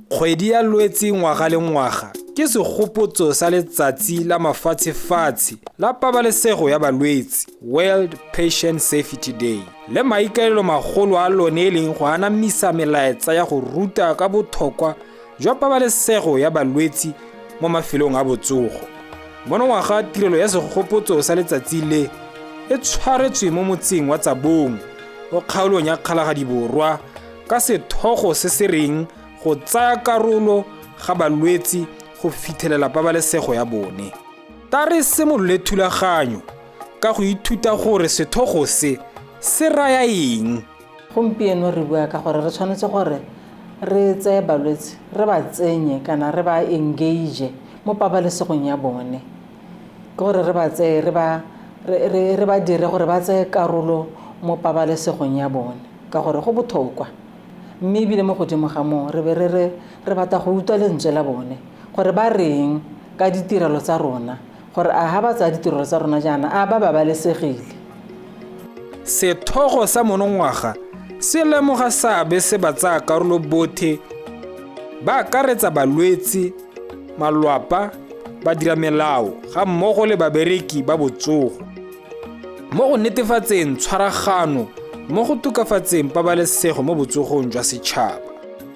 Kgwedi ya Lwetse ngwaga le ngwaga ke segopotso sa letsatsi la mafatshefatshe la pabalesego ya balwetse, World Patient Safety Day, le maikaelelo magolo a lone e leng go anamisa melaetsa ya go ruta ka botlhokwa jwa pabalesego ya balwetse mo mafelong a botsogo. Monongwaga tirelo ya segopotso sa letsatsi le e tshwaretswe mo motseng wa Tsabong o kgaolong ya Kgalagadi Borwa ka sethogo se se reng go tsaya karolo ga balwetse go fithelela pabalesego ya bone. Ta re simolole thulaganyo ka go ithuta gore sethogo se raya eng. Gompieno re bua ka gore re tshwanetse gore re tseye balwetse re ba tsenye kana re ba engage mo pabalesegong ya bone, ke gore re ba tseye re ba dire gore ba tseye karolo mo pabalesegong ya bone ka gore go botlhokwa. Mme ebile mo godimo ga moo re be re batla go utlwa lentswe la bone gore ba reng ka ditirelo tsa rona, gore a ha ba tsaya ditirelo tsa rona jaana a ba babalesegile. Sethogo sa monongwaga se lemoga seabe se ba tsaya karolo botlhe ba akaretsa balwetse, malwapa, badiramelao ga mmogo le babereki ba botsogo mo go netefatseng tshwaragano mo go tokafatseng pabalesego mo botsogong jwa setšhaba.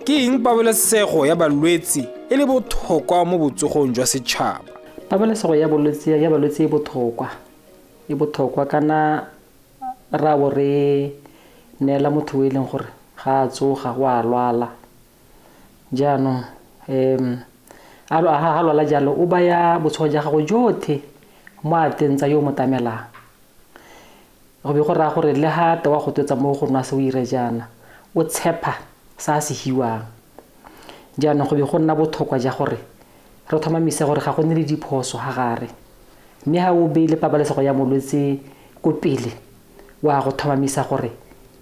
Ke eng pabalesego ya balwetse e le botlhokwa mo botsogong jwa setšhaba? Pabalesego ya balwetse e botlhokwa. E botlhokwa kana ra bo re neela motho o e leng gore ga a tsoga go a lwala. Jaanong ha lwala jalo o baya botsogo jwa gago jotlhe mo ateng tsa yo mo tamelang. Go be go raya gore le ha te wa go twetsa mo go nwa se o ire jaana o tshepa sa se hiwang. Jaanong go be go nna botlhokwa ja gore re tlhomamise gore ga go nne le diphoso ha gare, mme ha o beile pabalesego ya molwetse ko pele wa go tlhomamisa gore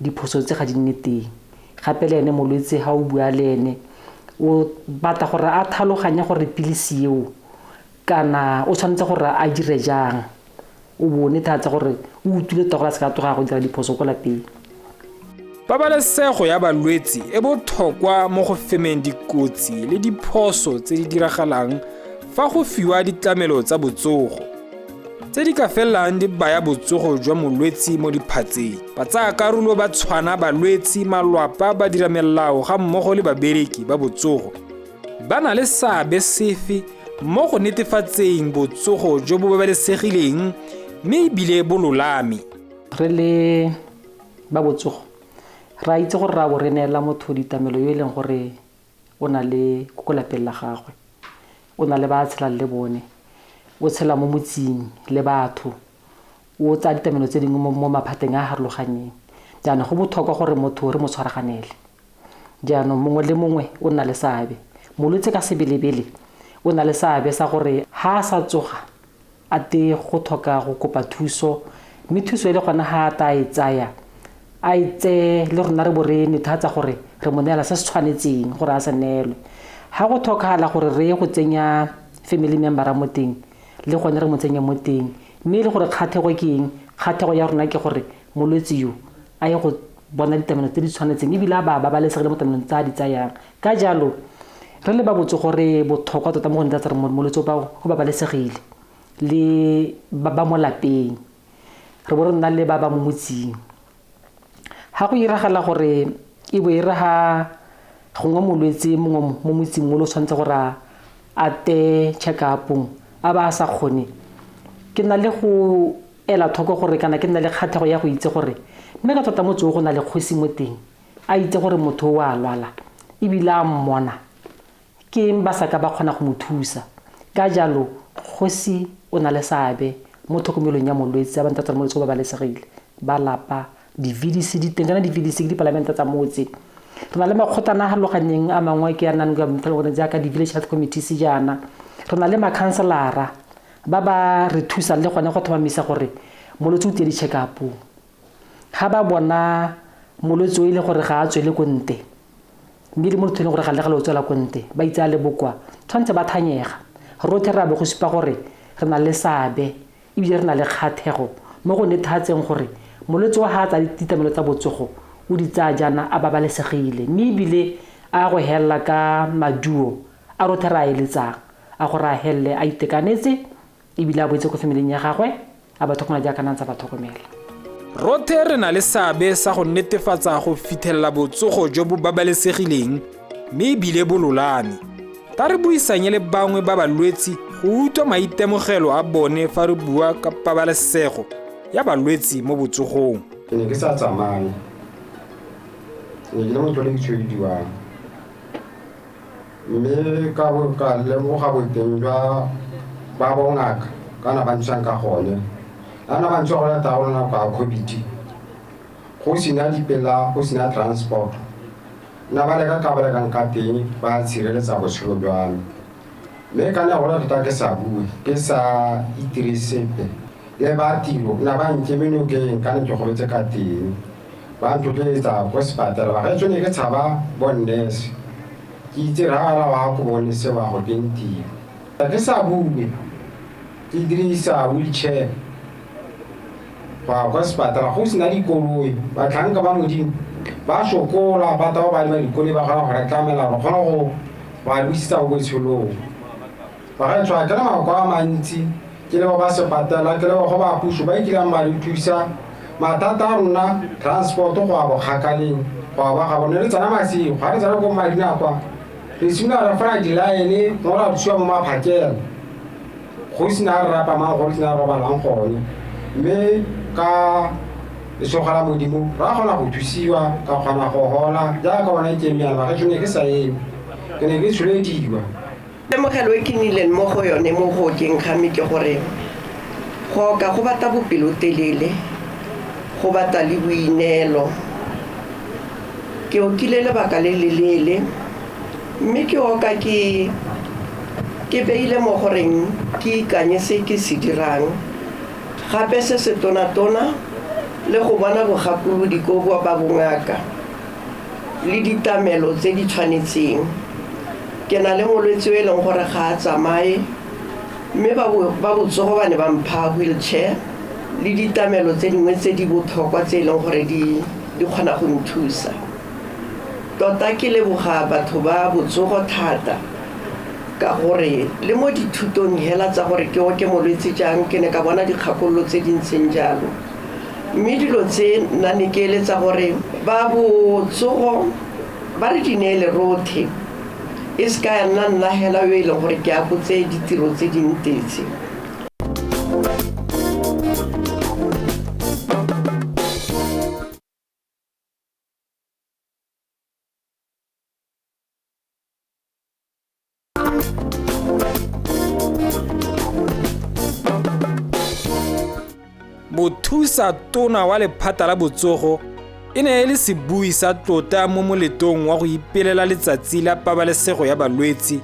diphoso tse ga di nne teng. Gape le ene molwetse ha o bua le ene o batla gore a tlhaloganye gore pilisi eo kana o tshwanetse gore a dire jang, o bone thatsa gore o utlwile togo la se ka toga go dira diphoso ko lapeng. Pabalesego ya balwetse e botlhokwa mo go femeng dikotsi le diphoso tse di diragalang fa go fiwa ditlamelo tsa botsogo tse di ka felelang di baya botsogo jwa molwetse mo diphatseng. Ba tsaya karolo ba tshwana balwetse, malwapa, badiramelao ga mmogo le babereki ba botsogo ba na le seabe sefe mo go netefatseng botsogo jo bo babalesegileng mme ebile bo lolame? Re le ba botsogo ra itse gore ra bo re neela motho ditamelo yo e leng gore o na le ko lapeng la gagwe, o na le ba tshelang le bone, o tshela mo motseng le batho, o tsa ditamelo tse dingwe mo maphateng a harologaneng. Jaanong go botlhokwa gore motho re mo tshwaraganele. Jaanong mongwe le mongwe o na le seabe. Molwetse ka sebelebele o na le seabe sa gore ha a sa tsoga a te go tlhoka go kopa thuso, mme thuso e le gona ha ta e tsaya a itse le rona re bo re nethatsa gore re mo neela se se tshwanetseng gore a se neelwe. Ha go tlhokagala gore re ye go tsenya family member mo teng le gone re mo tsenya mo teng, mme le gore kgathego ke eng? Kgathego ya rona ke gore molwetse yo a ye go bona ditamelo tse di tshwanetseng ebile a ba babalesegile mo tamelong tsa di tsayang. Ka jalo re le ba botse gore botlhokwa tota mo go netefatsa gore molwetse o babalesegile le ba mo lapeng, re bo re nna le ba ba mo motseng. Ha go iragala gore e bo e raga gongwe molwetse mongwe mo motseng mo lo tshwanetse gore a te check-upong a ba a sa kgone, ke na le go ela thoko gore kana ke na le kgathego ya go itse gore mme ka tota motse go na le kgosi mo teng a itse gore motho o a lwala ebile a mmona ke ba sa ka ba kgona go mo thusa. Ka jalo kgosi o na le seabe mo tlhokomelong ya molwetse a ba ntatsa molwetse o babalesegile, ba lapa, di-VDC di teng kana di-VDC ke dipalamente tsa motse. Re na le makgotlana a harologaneng a mangwe ke ya non-governmental organization jaaka di-village health committees jaana. Re na le makhanselara ba ba re thusa le gone go tlhomamisa gore molwetse o tie di-check-upong. Ha ba bona molwetse o ile gore ga a tswele ko nte, mme le molwetse o ile gore ga le ga le o tswela ko nte, ba itse a le bokwa, tshwanetse ba thanyega. Rotlhe ra bo go supa gore re na le seabe ebile re na le kgathego mo go netefatseng gore molwetse wa ha tsa ditamelo tsa botsogo o di tsaya jaana a babalesegile, mme ebile a go hella ka maduo a rothe ra eletsang a go ra helle a itekanetse e bila boetse go familing ya gagwe a ba tlhokomela jaaka nantsa ba tlhokomela. Rothe re na le seabe sa go netefatsa go fitlhelela botsogo jo bo babalesegileng mme ebile bololame. Ta re buisanye le bangwe ba balwetsi go utlwa maitemogelo a bone fa re bua ka pabalesego ya balwetsi mo botsogong. Ke ne ke sa tsamaye ne ke le motho le ke tshwediwang mme ka lemoga boteng jwa ba bongaka kana ba ntsang ka gone ana ba ntse go lata go nako ya COVID go sena dipela go sena transport na ba leka ka ba leka ka teng ba tshireletsa botshelo jwa me ka ne go lata ke sa bue ke sa itirisepe le ba tiro na ba ntsemeno ke ka ne go betse ka teng ba ntotletsa go sepatela ba ga tsone ke tshaba bonnes ke itse rala wa go bone se wa go denti ke sa bue ke dirisa wheelchair kwa sepatela go sena dikoloi ba tlhanka ba modimo ba sokola ba tao ba le dikoloi ba gana go reklamela go kgona go ba buisitsa go botshelong ba ga tswa ke na makwa mantsi ke le ba sepatela ke le go ba puso ba ikilang ba le thusa matata a rona transport go a bokgakaleng go ba ga bone le tsana masi ga re tsana go madina kwa le sina ra fara dilaene mo ra tswa mo maphakela go sina ra rapa ma go sina ra ba lang gone mme ka lesogala modimo ra gona go thusiwa ka kgona go hola jaaka bona ke mea ba ke ne ke sa eme ke ne ke tshwelediwa temogelo e ke nileng mo go yone mo go keng kgame ke gore go ka go bata bopelotelele go bata le boinelo ke o kile lebaka le lelele mme ke oka ke beile mo goreng ke ikanye se ke se dirang gape se se tona le go bona bogakolodi ko ba bongaka le ditamelo tse di tshwanetseng ke na le molwetse e leng gore ga a tsamaye mme ba botsogo ba ne ba mpha wheelchair le ditamelo tse dingwe tse di botlhokwa tse e leng gore di kgona go nthusa tota ke leboga batho ba botsogo thata ka gore le mo dithutong hela tsa gore ke oke molwetse jang ke ne ka bona dikgakololo tse di ntseng jalo mme dilo tse nna ne ke eletsa gore ba botsogo ba re di neele rothe e se ka ya nna hela yo e leng gore ke a botse ditiro tse di ntetse. Mothusa tona wa lephata la botsogo e ne e le sebui sa tlota mo moletong wa go ipelela letsatsi la pabalesego ya balwetsi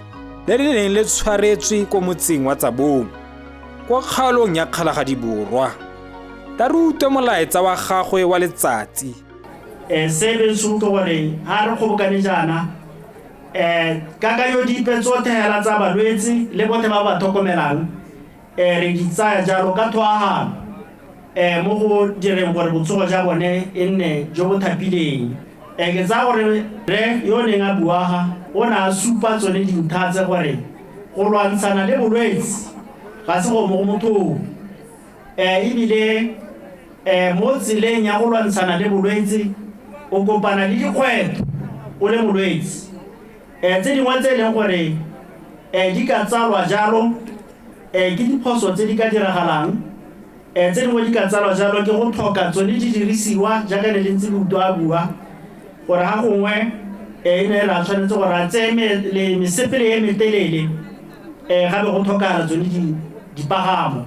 le le neng le tshwaretswe ko motseng wa Tsabong kwa kgaolong ya Kgalagadiborwa. Ta re utlwe molaetsa wa gagwe wa letsatsi. Se be suto gore ha re kgobokane jana ka yo dipe tsotlhe hela tsa balwetsi le botlhe ba ba tlhokomelang re di tsaya jalo ka thwagano mo go direng gore botsogo ja bone e nne jo bo thapileng ke tsa gore re yo neng a buaga o na a supa tsone dintlha tse gore go lwantshana le bolwetsi ga se go mo mothong ebile mo tseleng ya go lwantshana le bolwetsi o kopana le dikgwetlho o le molwetsi tse dingwe tse e leng gore di ka tsalwa jalo ke diphoso tse di ka diragalang tse dingwe di ka tsalwa jalo ke go tlhoka tsone di dirisiwa jaaka ne le ntse le utlwa a bua gore ga gongwe e ne ra tshwanetse gore a tseye mesepele e metelele gape go tlhokagala tsone dipagamo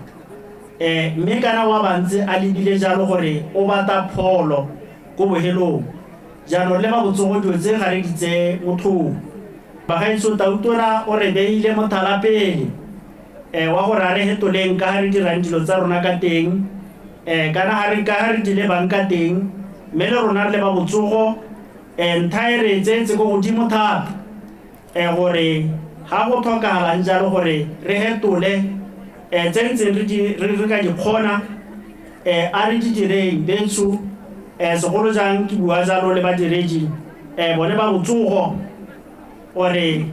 mme kana wa bantse a lebile jalo gore o bata pholo ko bohelong jaanong le ba botsogo dilo tse ga re di tseye mothong bagaetso Tautona o re beile mothala pele wa gore a re hetoleng ka ga re dirang dilo tsa rona ka teng kana ga re di lebang ka teng mme le rona re le ba botsogo ntha e re tsetse ko godimo thata gore ga go tlhokagalang jalo gore re hetole tse ntseng re ka di kgona a re di direng betso segolo jang ke bua jalo le badiredi bone ba botsogo ore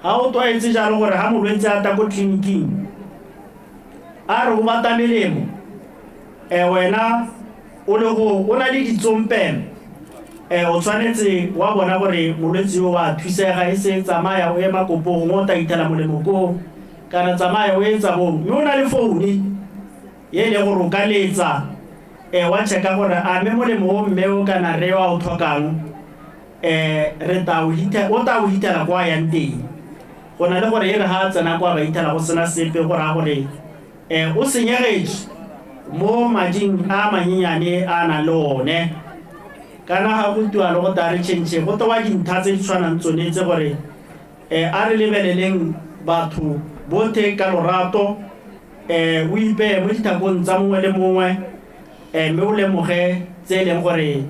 ha o tlwaetse jalo gore ha molwetse a ta ko tleliniking a re go bata melemo wena o na le ditsompelo o tshwanetse wa bona gore molwetse yo wa thusega e se tsamaya o ema kopong o ta itela molemo ko kana tsamaya o etsa bo mme o na le founu ye le gore o ka letsa wa checka gore a me molemo o mme o kana re wa o tlhokang re ta o hitela kwa yang teng go na le gore e re ha tsena kwa ba hitela go sena sepe gore a gore o senyegetse mo mading a manyenyane a na le one kana ha go tua le go ta re change go towa dintha tse di tshwanang tsone tse gore a re lebeleleng batho bote ka lorato o ipe mo ditakong tsa mongwe le mongwe mme o lemoge tse e leng gore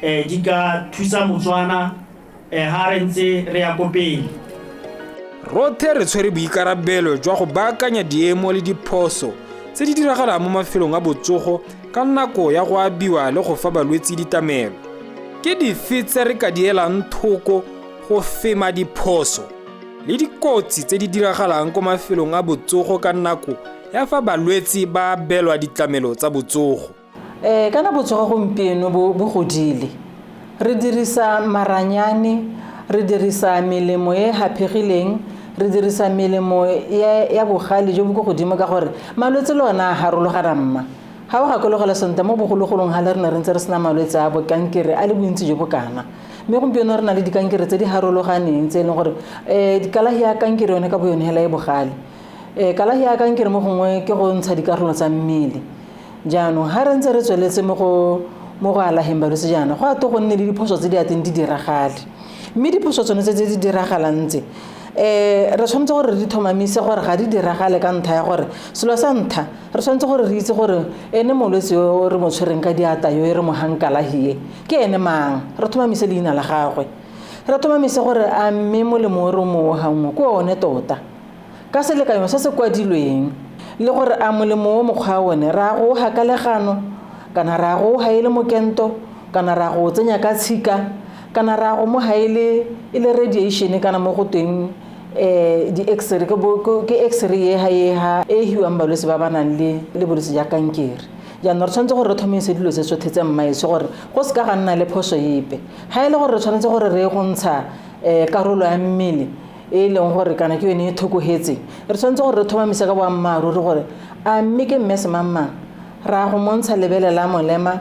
di ka thusa motswana ha re ntse re ya ko pele. Rothe re tshwere boikarabelo jwa go baakanya diemo le diphoso tse di diragalang mo mafelong a botsogo ka nako ya go abiwa le go fa balwetse ditamelo. Ke dife tse re ka di elang thoko go fema diphoso le dikotsi tse di diragalang ko mafelong a botsogo ka nako ya fa balwetse ba belwa ditlamelo tsa botsogo? Kana botsogo gompieno bo godile, re dirisa maranyane, re dirisa melemo e hapegileng, re dirisa melemo ya bogale jo bo go godimo ka gore malwetse le ona a harologana mma. Ha o gakologela sente mo bogologolong ha le rena re ntse re sena malwetse a bokankere a le bontsi jo bokana, mme gompieno re na le dikankere tse di harologaneng tse e leng gore dikalahi ya kankere yone ka bo yone hela e bogale. Kalahi ya kankere mo gongwe ke go ntsha dikarolo tsa mmele. Jaanong ha re ntse re tsweletse mo go alaheng balwetse jaana go a to go nne le diphoso tse di ateng di diragale, mme diphoso tsone tse di diragalang tse re tshwanetse gore re di thomamise gore ga di diragale ka ntlha ya gore selo sa ntlha re tshwanetse gore re itse gore ene molwetse yo re mo tshwereng ka diata yo e re mo hankalahi ke ene mang, re thomamise leina la gagwe, re thomamise gore a mme molemo o re mo hangwe ko one tota ka selekanyo se se kwadilweng le gore a molemo o mokgwa one ra go hakalegano kana ra go ha ile mokento kana ra go tsenya ka tshika kana ra go mo ha ile radiation kana mo go teng di x-ray ke x-ray ha e hiwang balwetse ba ba nang le bolwetse ja kankere. Jaanong re tshwanetse gore re thomise dilo tse tsotlhe tse mmaese gore go se ka ga nna le phoso epe ha ile gore re tshwanetse gore re go ntsha karolo ya mmele e leng gore kana ke yone e thokogetse. Re tshwanetse gore re thomamise ka boammaaruri gore a mme ke mme semamang ra go montsha lebele la molema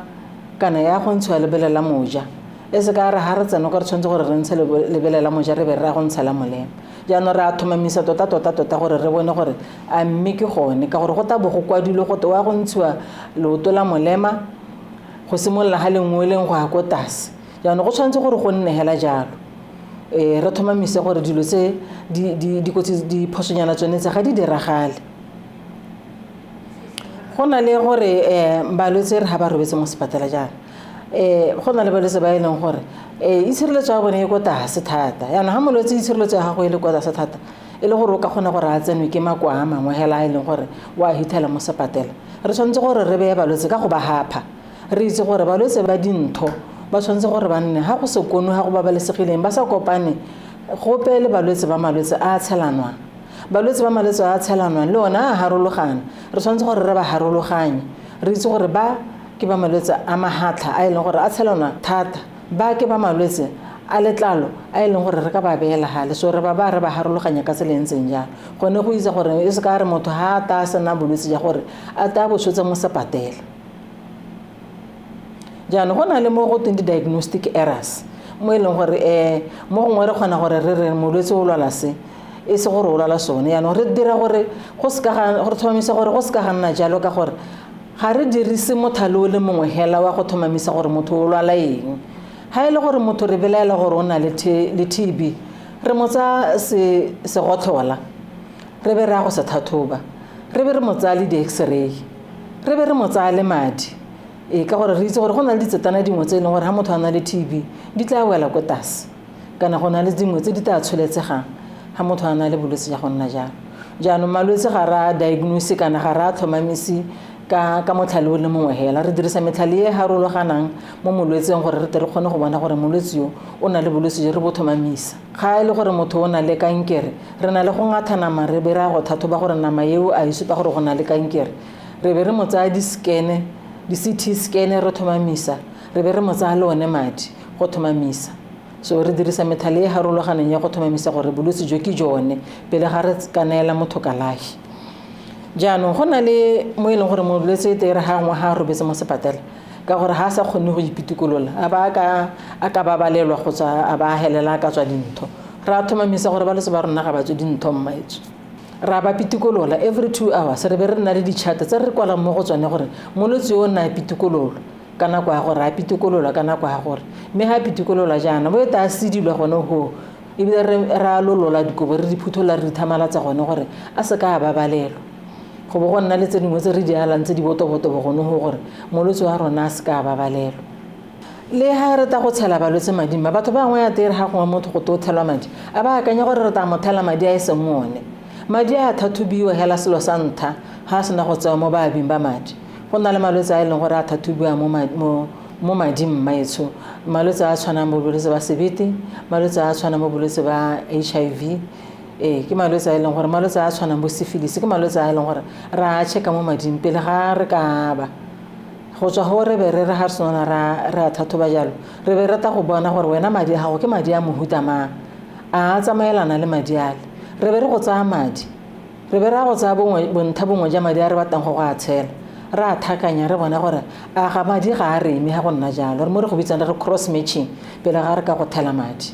kana ya go ntsha lebele la moja e se ka re ha re tsena gore tshwanetse gore re ntshe lebele la moja re be ra go ntsha la molema. Jaanong ra thomamisa tota gore re bone gore a mme ke gone ka gore go ta bo go kwadilwe go te wa go ntshiwa leoto la molema go simolola ha lengwe leng go ya ko tlase. Jaanong go tshwanetse gore go nne hela jalo re thomamise gore dilo tse dikotsi diphosonyana tsone tse ga di diragale. Go na le gore balwetse re ha ba robetse mo sepatala jaana go na le balwetse ba e leng gore itshireletso ya bone e ko tlase thata. Yaanong ha molwetse itshireletso ya gago e le kwa tlase thata e le gore o ka kgona gore a tsenwe ke makwa a mangwe hela e leng gore wa hitela mo sepatela, re tshwanetse gore re beye balwetse ka go ba hapha. Re itse gore balwetse ba dintho ba tshwanetse gore ba nne ha go se kono ha go babalesegileng ba sa kopane gope le balwetse ba malwetse a tshelanwang. Balwetse ba malwetse a tshelanwang le ona a harologane, re tshwanetse gore re ba harologanye. Re itse gore ba ke ba malwetse a mahatla a e leng gore a tshelanwa thata, ba ke ba malwetse a letlalo a e leng gore re ka ba beela hale, so re ba harologanya ka tseleng tseng jalo gone go itse gore e se ka re motho ha ta sena bolwetse ja gore a ta bo tshotse mo sepatela. Jaanong go na le mo go teng di-diagnostic errors mo e leng gore mo gongwe re kgona gore re re molwetse o lwala se e se gore o lwala sone. Jaanong re dira gore gore thomamisa gore go se ka ga nna jalo ka gore ga re dirise mothale o le mongwe hela wa go thomamisa gore motho o lwala eng. Ha ile gore motho re belaela gore o na le TB re motsa se gothola re be ra go se thathoba re be re motsa le di-x-ray re be re motsa le madi ka gore re itse gore go na le ditsetana dingwe tse e leng gore ha motho a na le TB di tla wela ko tlase kana go na le dingwe tse di tla tsholetsegang ha motho a na le bolwetse ja go nna jalo. Jaanong malwetse ga ra diagnose kana ga ra tlhomamisi ka motlhale o le mongwe hela re dirisa metlhale e harologanang mo molwetseng gore re tle re kgone go bona gore molwetsi yo o na le bolwetsi jo re bo thomamisa ga e le gore motho o na le kankere re na le go ngatha nama re be ra go thathoba gore nama eo a isupa gore go na le kankere re be re mo tsaya di-CT scan re thomamisa re be re mo tsaya le one madi go thomamisa so re dirisa metlhale e harologaneng ya go thomamisa gore bolwetsi jo ke jone pele ga re ka neela motho kalafi jaanong go na le mo e leng gore molwetse e tere ga ngwa ga robetse mo sepatela ka gore ga a sa kgonne go ipitikolola a ka babalelwa go tswa a ba helela ka tswa dintho ra thomamisa gore balwetse ba rona ga ba tswe dintho mmaetso ra ba pitikolola every 2 hours re be re nna le di-chart tse re kwalang mo go tswane gore molwetse o na pitikolola ka nako ya gore a pitikolola ka nako ya gore mme ga pitikolola jaana bo eta a sedilwa gone go ebile ra lolola dikobo re diphuthola re ithamalatsa gone gore a se ka a babalelwa go bo go nna le tse dingwe tse re di alang tse di botobotobo gone go gore molwetse wa rona a se ka a babalelwa le ha re ta go tshela balwetse madima batho ba ngwe ya tere ga gongwe motho go to tshelwa madi a ba akanya gore re ta mo thela madi a e seng one madi a thathubiwa hela selo sa ntha ha sena go tsaya mo baabing ba madi go na le malwetse a e leng gore a thathubiwa mo mading mmaetsho malwetse a tshwanang mo bolwetse ba sebete malwetse a tshwanang mo bolwetse ba HIV ke malwetse a e leng gore malwetse a tshwanang bo syphilis ke malwetse a e leng gore ra a checka mo mading pele ga re ka ba go tswa go re be re ga sona re a thathoba jalo re be re ta go bona gore wena madi a gago ke madi a mohuta mang a tsamaelana le madi ale re be re go tsaya madi re be re go tsaya bontha bongwe ja madi a re batlang go a tshela re a thakanya re bona gore a ga madi ga a reme ga go nna jalo re mo re go bitsang re cross matching pele ga re ka go thela madi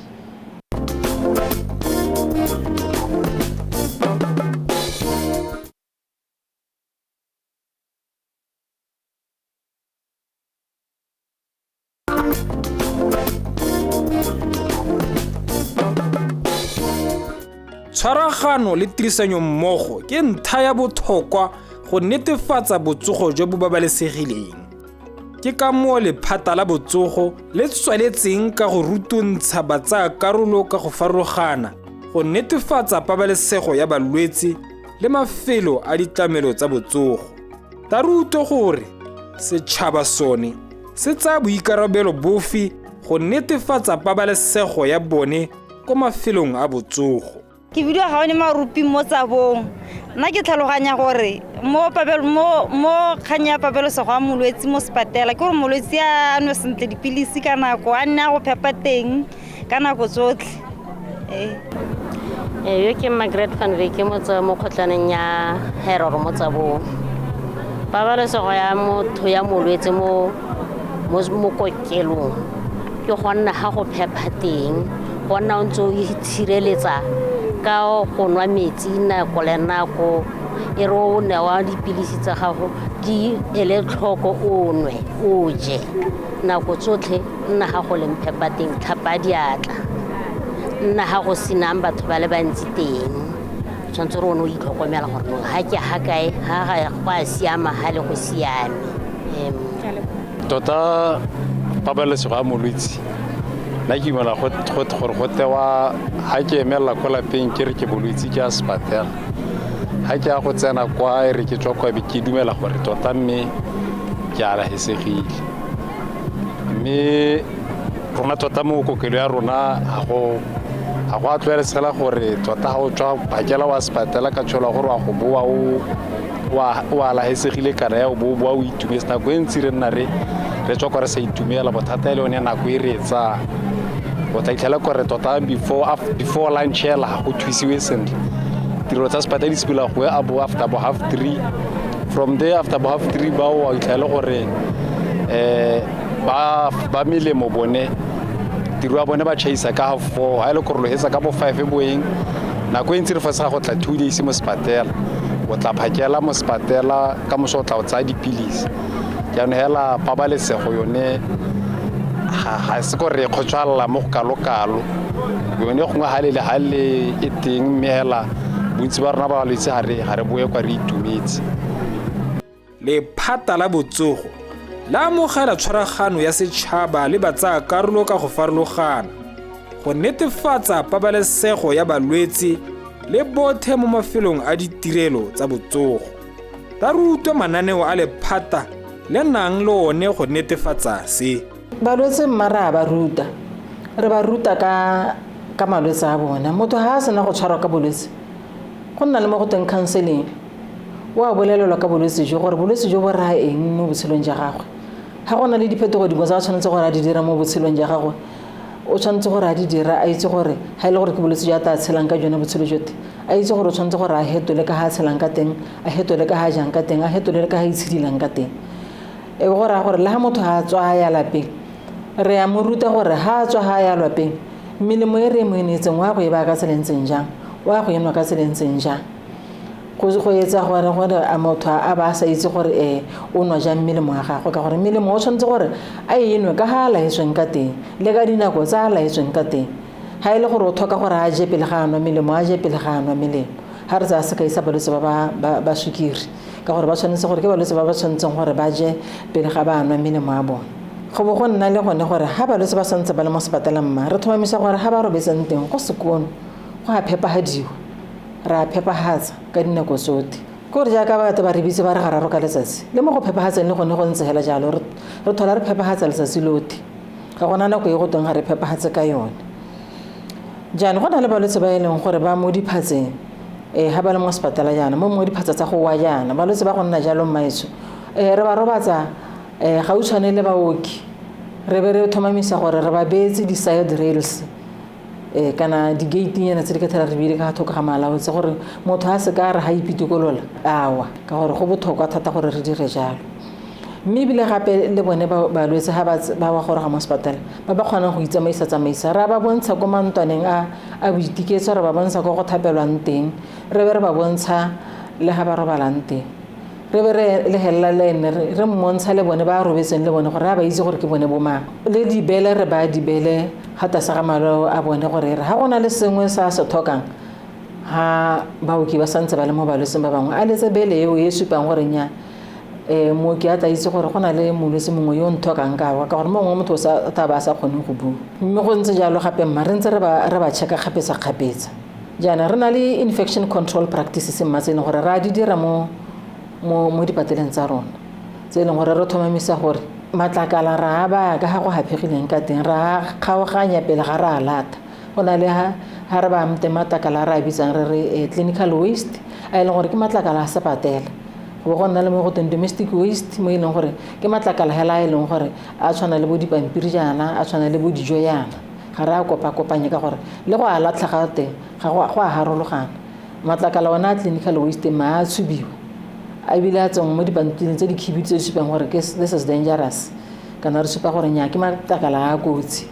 Tshwaragano le tirisanyo mmogo ke ntha ya botlhokwa go netefatsa botsogo jo bo babalesegileng. Ke ka moo lephata la botsogo le tsweletseng ka go rutuntsha batsaya karolo ka go farologana go netefatsa pabalesego ya balwetse le mafelo a ditlamelo tsa botsogo. Ta rutwa gore setšhaba sone se tsaya boikarabelo bofe go netefatsa pabalesego ya bone ko mafelong a botsogo. Ke video ga one marupi mo tsabong nna ke tlhaloganya gore mo kganya pabalesego a molwetse mo sepatela ke gore molwetse a nwe sentle dipilisi ka nako a nne a go phepa teng ka nako tsotlhe yo ke Margaret van Wyk mo kgotlaneng ya Herero mo tsabong pabalesego ya motho ya molwetse mo kokelong ke go nna ga go phepa teng go nna o ntse o itshireletsa ka go nwa metsi nako le nako e re o newa dipilisi tsa gago di ele tlhoko o nwe o je nako tsotlhe nna ga go leng phepa teng tlhapa diatla nna ga go senang batho ba le bantsi teng tshwanetse re o itlhokomela gore ga ke ga kae ga go a siama ga le go siame tota pabalesego ya molwetse nna ke imela gore go tewa ga ke emelela ko lapeng ke re ke bolwetse ke a sepatela ga ke ya go tsena kwa e re ke tswa kwa be ke dumela gore tota mme ke a lagesegile mme rona tota mo kokelo ya rona ga go a tlwaelesegela gore tota ga o tswa phakela wa sepatela ka tshola gore wa go boa o a lagesegile kana ya o boa o itumetse nako e ntsi re nna re tswa kwa re sa itumela bothata e le yone nako e re etsang o tla itlhela gore tota before lunch hela go thusiwe sentle tiro tsa sepatala di sepela go after about 3:30 from there after about 3:30 ba o itlhela gore ba melemo bone tiro ya bone ba chaisa ka 4 ha ile gore lo hetsa ka bo 5 boeng nako e ntse re fasa go tla 2 days mo sepatela o tla phakela mo sepatela ka moso o tla o tsaya dipilisi jaanong hela pabalesego yone ga se gore kgotswalla mo go kalo yone gongwe ga le e teng mme hela bontsi ba rona ba balwetse ga re boe kwa re itumetse lephata la botsogo la amogela tshwaragano ya setšhaba le batsaya karolo ka go farologana go netefatsa pabalesego ya balwetse le bothe mo mafelong a ditirelo tsa botsogo ra rutwe mananeo a lephata le nang le one go netefatsa se. Balwetse mmara ba ruta re ba ruta ka malwetse a bona. Motho ha a sena go tshwarwa ka bolwetse go nna le mo go teng counseling wa bolelelwa ka bolwetse jo gore bolwetse jo bo raya eng mo botshelong jwa gagwe. Ha go na le diphetogo di tsa tshwanetse gore a di dira mo botshelong jwa gagwe o tshwanetse gore a di dira a itse gore ha ile gore ke bolwetse jwa ta tshelang ka jone botshelo jote a itse gore o tshwanetse gore a hetole ka ha tshelang ka teng a hetole ka ha jang ka teng a hetole ka ha itshidilang ka teng. E go ra gore le ha motho ha tswa ya lapeng re ya mo ruta gore ha tswa ha ya lapeng melemo e re mo inetseng wa go e ba ka tselentseng jang wa go enwa ka tselentseng jang go etsa gore a motho a ba sa itse gore o nwa jang melemo ya gagwe ka gore melemo o tshwanetse gore a enwe ka ha a laetsweng ka teng le ka dinako tsa a laetsweng ka teng. Ha ile gore o thoka gore a je pele ga a nwa melemo a je pele ga a nwa melemo. Ha re tsa se ka isa balwetse ba sukiri ka gore ba tshwanetse gore ke balwetse ba tshwanetseng gore ba je pele ga ba nwa melemo ya bona. Go bo go nna le gone gore ha balwetse ba santse ba le mo sepatala mma re thomamisa gore ha ba robetseng teng go sekono go a phepahadiwa ra phepahatsa ka dinako tsotlhe gore jaaka batho ba re bitse ba re gararo ka letsatsi le mo go phepahatseng le gone go ntse hela jalo re thola re phepahatsa letsatsi lotlhe ga gona nako e go teng ga re phepahatse ka yone. Jaanong go na le balwetse ba e leng gore ba mo diphatseng ha ba le mo sepatala jaana mo diphatsa tsa go wa jaana balwetse ba go nna jalo mmaetso re ba robatsa ga o tshwane le baoki re be re thomamisa gore re ba beetse di-side rails kana di-gate nyana tse di ka thera re bile ka thoko ga malaotse gore motho a se ka re ha ipitikolola awa ka gore go botlhokwa thata gore re dire jalo. Mme ebile gape le bone balwetse ha ba wa gore ga mo sepatala ba kgonang go itsamaisa ra ba bontsha ko mantwaneng a boitiketso re ba bontsha ko go thapelwang teng re be re ba bontsha le ha ba robalang teng re be re le hella le ene re mmontsha le bone ba robetseng le bone gore ha ba itse gore ke bone bo mang le dibele re ba dibele hata sa ga malo a bone gore ha gona le sengwe sa se thokang ha baoki ba santse ba le mo balwetseng ba bangwe a letse bele eo e supang gore nya mooki a tla itse gore go na le molwetse mongwe yo nthokang ka gore mongwe motho ta ba sa kgone go bua. Mme go ntse jalo gape mma re ntse re ba check-a kgapetsa jaana re na le infection control practices mmatsene gore ra di dira mo dipateleng tsa rona tse leng gore re thomamisa gore matlakala ra ba ka go hapegileng ka teng ra kgaoganya pele ga ra lata go na le ha re ba mte matlakala ra bitsang re re clinical waste a leng gore ke matlakala a sepatela go go nna le mo go teng domestic waste mo e leng gore ke matlakala hela e leng gore a tshwana le bo dipampiri jaana a tshwana le bo dijo yana ga ra kopanya ka gore le go a latlha ga teng ga go a harologana matlakala wana clinical waste ma a tshubiwa a bile a tsong mo dipampiring tse di khibidi tse di supang gore this is dangerous kana re supa gore nya ke matlakala a kotsi.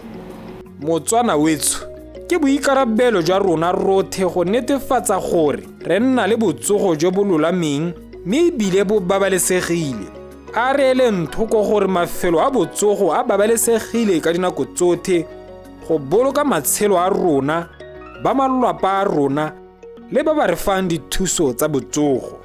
Motswana wetso ke boikarabelo jwa rona rothe go netefatsa gore re nna le botsogo jo bo lolameng mme ebile bo babalesegile. A re ele nthoko gore mafelo a botsogo a babalesegile ka dinako tsotlhe go boloka matshelo a rona ba malapa a rona le ba ba re fang dithuso tsa botsogo.